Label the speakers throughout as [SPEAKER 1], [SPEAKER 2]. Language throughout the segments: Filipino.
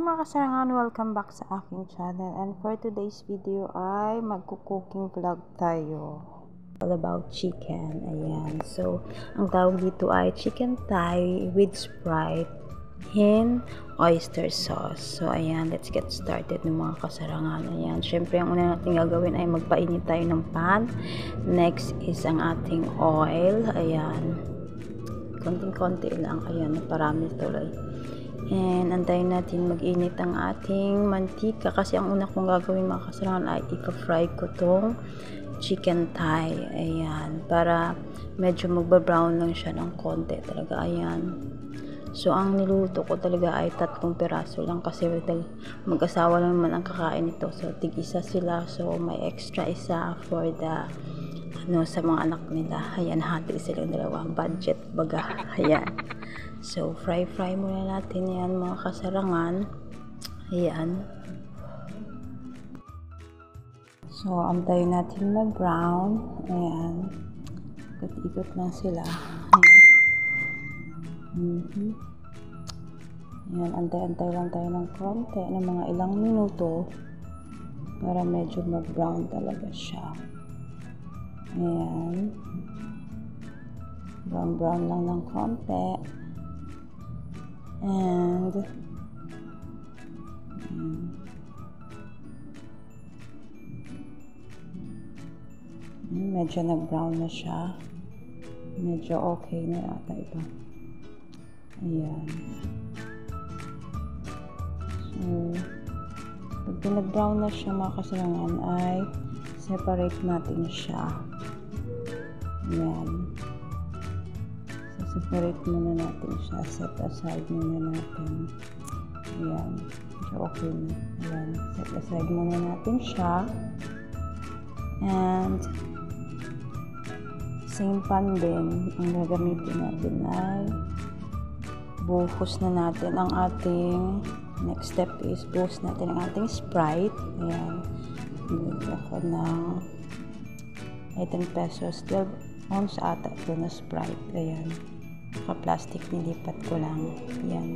[SPEAKER 1] mga kasarangan, welcome back sa aking channel, and for today's video ay magko-cooking vlog tayo all about chicken. Ayan, so ang tawag dito ay chicken thigh with Sprite in oyster sauce. So ayan, let's get started ng mga kasarangan. Ayan, syempre ang una natin gagawin ay magpainit tayo ng pan. Next is ang ating oil. Ayan, konting-konti lang. Ayan, parami tuloy. And antayin natin mag-init ang ating mantika, kasi ang una kong gagawin mga kasarangan ay ipa-fry ko tong chicken thigh. Ayan, para medyo magba-brown lang siya ng konti talaga. Ayan, so ang niluto ko talaga ay 3 piraso lang, kasi mag-asawa lang naman ang kakain ito, so tig-isa sila, so may extra isa for the sa mga anak nila. Ayan, hati silang dalawa, budget baga. Ayan, so fry muna natin yan mga kasarangan. Ayan, so antayin natin mag brown. Ayan, ikot-ikot lang sila. Ayan. Ayan, antay lang tayo ng konti, ng mga ilang minuto, para medyo mag brown talaga siya. Ayan, brown lang ng konti. And medyo nag-brown na siya. Medyo okay na yata ito. Ayan, so pag nag-brown na siya mga kasarangan ay separate natin siya. Ayan, so separate muna natin siya, set aside muna natin. Ayan, so okay na. Ayan, set aside muna natin siya. And same pan din, ang gagamitin natin ay buhos na natin ang ating, next step is buhos natin ang ating Sprite. Ayan, bili ako ng 18 pesos, 12 ounce ata ito na Sprite. Ayan, naka-plastic, nilipat ko lang. Ayan,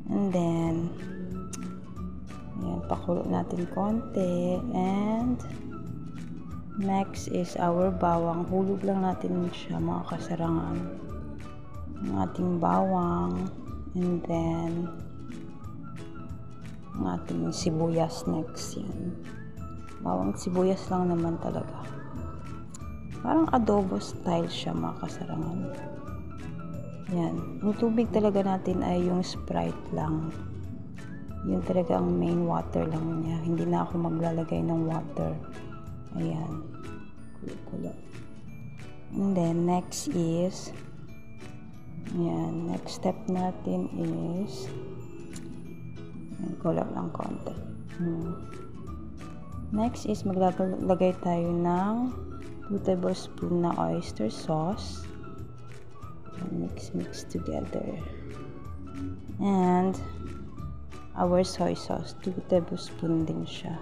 [SPEAKER 1] and then ayan, pakulo natin konti. And next is our bawang. Hulog lang natin siya mga kasarangan, ang ating bawang. And then ang ating sibuyas next. Yan, bawang sibuyas lang naman talaga, parang adobo style siya mga kasarangan. Yan, yung tubig talaga natin ay yung Sprite lang. Yun talaga ang main water lang niya, hindi na ako maglalagay ng water. Ayan, kulo-kulo. And then next is, ayan, next step natin is kulo lang konti. Next is maglalagay tayo ng 2 tablespoon na oyster sauce. Mix together. And our soy sauce, 2 tablespoon din siya.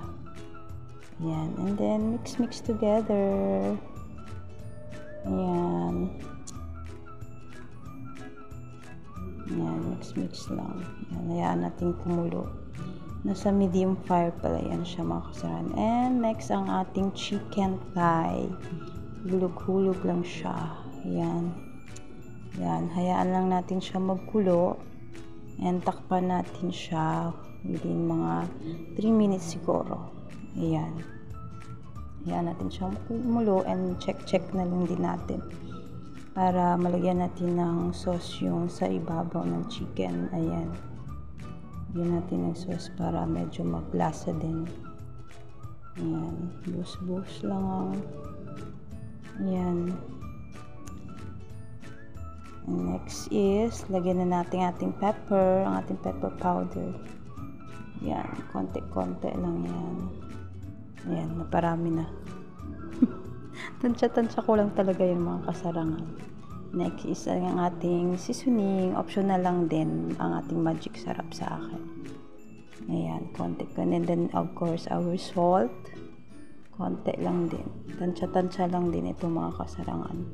[SPEAKER 1] Ayan, and then mix together. Ayan, ayan, mix lang. Ayan, hayaan natin kumulo. Nasa medium fire pala yan siya mga kasaran. And next ang ating chicken thigh, hulog-hulog lang siya. Ayan, ayan, hayaan lang natin siya magkulo, and takpan natin siya within mga 3 minutes siguro. Ayan, hayaan natin siya kumulo, and check na lang din natin para malagyan natin ng sauce yung sa ibabaw ng chicken. Ayan, lagyan natin ng sauce para medyo maglasa din. Ayan, buhos lang. Ayan, and next is lagyan na natin ating pepper, ang ating pepper powder. Ayan, konti-konti lang yan. Ayan, naparami na. Tansya ko lang talaga yung mga kasarangan. Next is ang ating seasoning, optional lang din ang ating magic sarap sa akin. Ayan, konti. And then of course our salt, konti lang din. Tansya lang din ito mga kasarangan.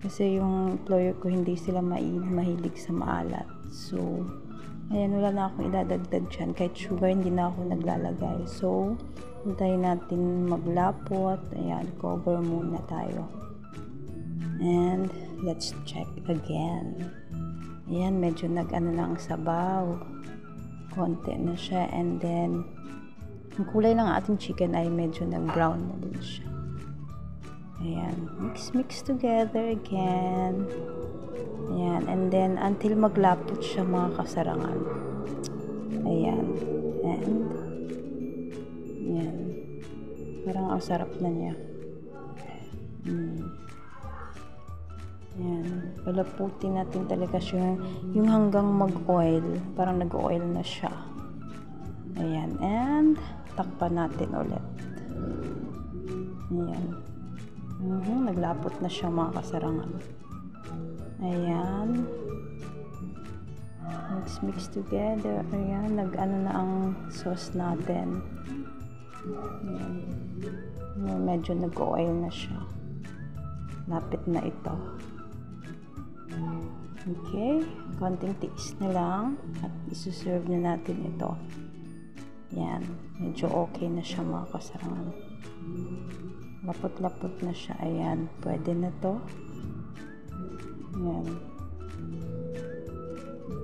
[SPEAKER 1] Kasi yung employer ko hindi sila mahilig sa maalat. So Ayan, wala na akong idadagdag dyan. Kahit sugar, hindi na ako naglalagay. So, hintayin natin maglapot. Ayan, cover muna tayo. And, let's check again. Ayan, medyo nag-ano na ang sabaw. Konti na siya. And then, ang kulay ng ating chicken ay medyo nag-brown na din siya. Ayan, mix together again. Ayan, and then until maglapot siya mga kasarangan. Ayan, and ayan, parang ang sarap na niya. Ayan, palaputin natin talaga siya yung hanggang mag-oil, parang nag-oil na siya. Ayan, and takpan natin ulit. Ayan, naglapot na siya mga kasarangan. Ayan, let's mix together. Ayan, nag-ano na ang sauce natin. Ayan. Medyo nag-oil na siya. Lapit na ito. Okay, konting tiis na lang at isuserve na natin ito. Ayan, medyo okay na siya mga kasarangan. Lapot-lapot na siya. Ayan, pwede na to. Ayan.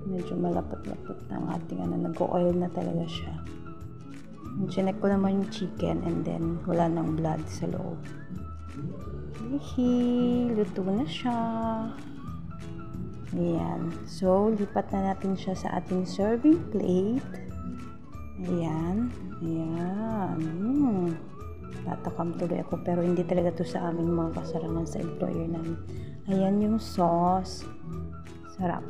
[SPEAKER 1] Medyo malapot-lapot na ang ating nag-oil na talaga siya. Chinek ko naman yung chicken and then wala nang blood sa loob. Luto na siya. Ayan. So, lipat na natin siya sa ating serving plate. Ayan. Ayan. Tatakam tuloy ako pero hindi talaga to sa aming mga kasarangan sa employer namin. Ayan yung sauce. Sarap.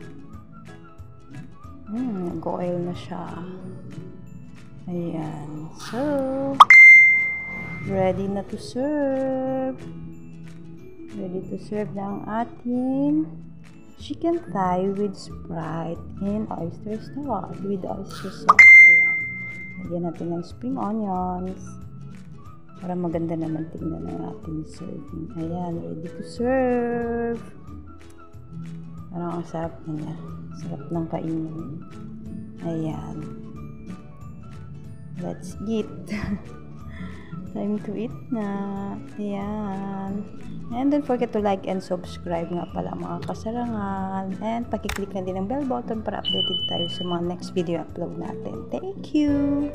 [SPEAKER 1] Nag-oil na siya. Ayan. So, ready na to serve. Ready to serve na ang ating chicken thigh with Sprite and oyster sauce. With oyster sauce. Ayan. Lagyan natin ng spring onions. Para maganda naman tingnan ng ating serving. Ayan, ready to serve. Parang ang sarap na niya. Sarap ng kainin. Ayan. Let's eat. Time to eat na. Ayan. And don't forget to like and subscribe nga pala mga kasarangan. And pakiclick na din ang bell button para updated tayo sa mga next video upload natin. Thank you!